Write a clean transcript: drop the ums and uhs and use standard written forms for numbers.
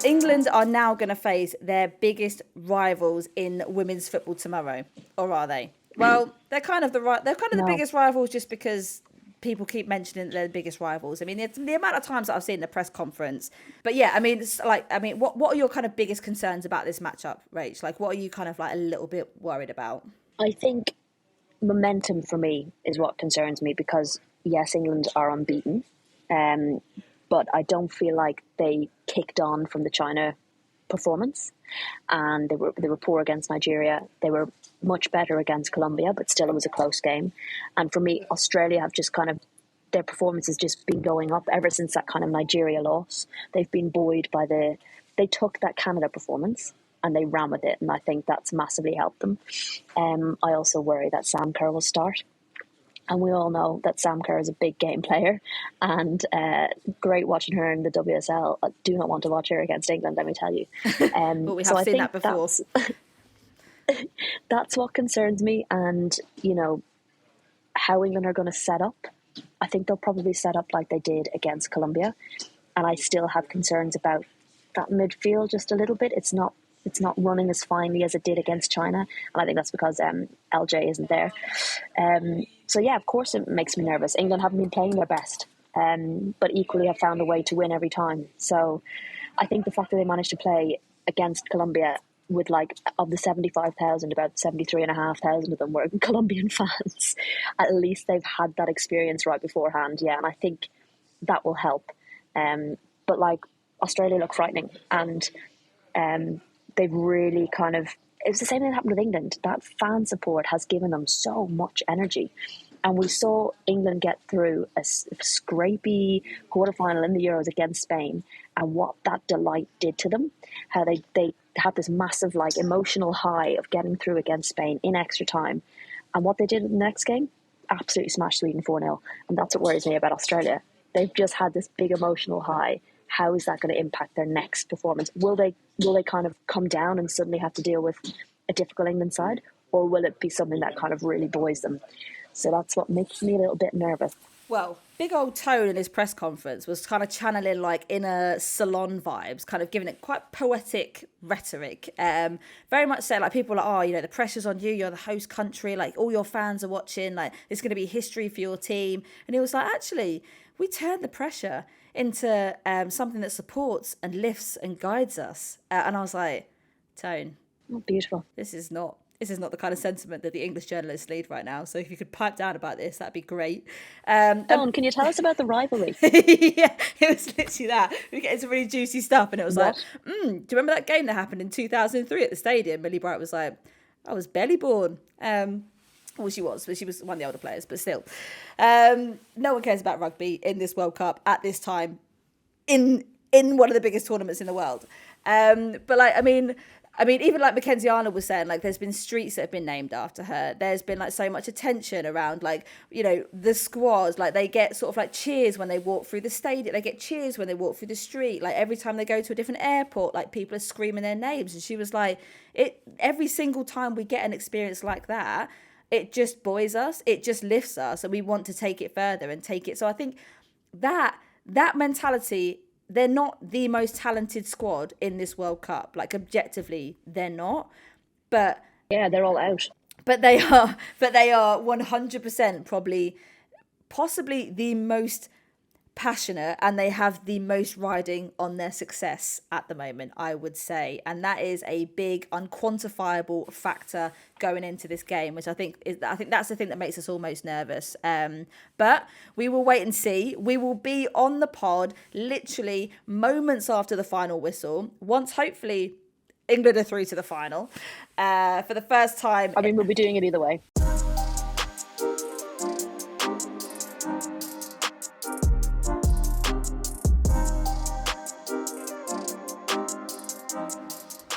England are now going to face their biggest rivals in women's football tomorrow, or are they? Well, they're kind of the No, biggest rivals just because people keep mentioning they're the biggest rivals. I mean, it's the amount of times that I've seen the press conference. But yeah, I mean, what are your kind of biggest concerns about this matchup, Rach? Like, what are you kind of like a little bit worried about? I think momentum for me is what concerns me because, yes, England are unbeaten, um, but I don't feel like they kicked on from the China performance, and they were poor against Nigeria. They were much better against Colombia, but still it was a close game. And for me, Australia have just kind of their performance has just been going up ever since that kind of Nigeria loss. They've been buoyed by they took that Canada performance and they ran with it, and I think that's massively helped them. I also worry that Sam Kerr will start. And we all know that Sam Kerr is a big game player and great watching her in the WSL. I do not want to watch her against England, let me tell you. But we So have I seen think that before. that's what concerns me. And, how England are going to set up. I think they'll probably set up like they did against Colombia. And I still have concerns about that midfield just a little bit. It's not running as finely as it did against China, and I think that's because LJ isn't there. So yeah, of course it makes me nervous. England haven't been playing their best, but equally have found a way to win every time. So I think the fact that they managed to play against Colombia with like of the 75,000, about 73,500 of them were Colombian fans. At least they've had that experience right beforehand, yeah, and I think that will help. But like Australia look frightening, and they've really kind of, it's the same thing that happened with England. That fan support has given them so much energy. And we saw England get through a scrapey quarterfinal in the Euros against Spain, and what that delight did to them. How they had this massive like emotional high of getting through against Spain in extra time. And what they did in the next game, absolutely smashed Sweden 4-0. And that's what worries me about Australia. They've just had this big emotional high. How is that going to impact their next performance? Will they kind of come down and suddenly have to deal with a difficult England side, or will it be something that kind of really buoys them? So that's what makes me a little bit nervous. Well, big old Tone in his press conference was kind of channeling like inner salon vibes, kind of giving it quite poetic rhetoric. Very much so, like people are like, oh, the pressure's on you, you're the host country, like all your fans are watching, like it's going to be history for your team. And he was like, actually, we turned the pressure into something that supports and lifts and guides us. And I was like, Tone, Oh, beautiful. this is not the kind of sentiment that the English journalists lead right now. So if you could pipe down about this, that'd be great. Dawn, can you tell us about the rivalry? Yeah, it was literally that. We get into really juicy stuff, and it was like, What? do you remember that game that happened in 2003 at the stadium? Millie Bright was like, I was barely born. Well, she was, but she was one of the older players, but still. No one cares about rugby in this World Cup at this time in one of the biggest tournaments in the world. But like, I mean, even like Mackenzie Arnold was saying, like, there's been streets that have been named after her. There's been like so much attention around, like, the squads. Like, they get sort of like cheers when they walk through the stadium. They get cheers when they walk through the street. Like, every time they go to a different airport, like, people are screaming their names. And she was like, every single time we get an experience like that, it just buoys us. It just lifts us, and we want to take it further and take it. So I think that mentality, they're not the most talented squad in this World Cup. Like, objectively, they're not. But Yeah, they're all out. they are 100% probably possibly the most passionate, and they have the most riding on their success at the moment, I would say. And that is a big unquantifiable factor going into this game, which I think that's the thing that makes us all most nervous. But we will wait and see. We will be on the pod literally moments after the final whistle, once hopefully England are through to the final for the first time. I mean, we'll be doing it either way.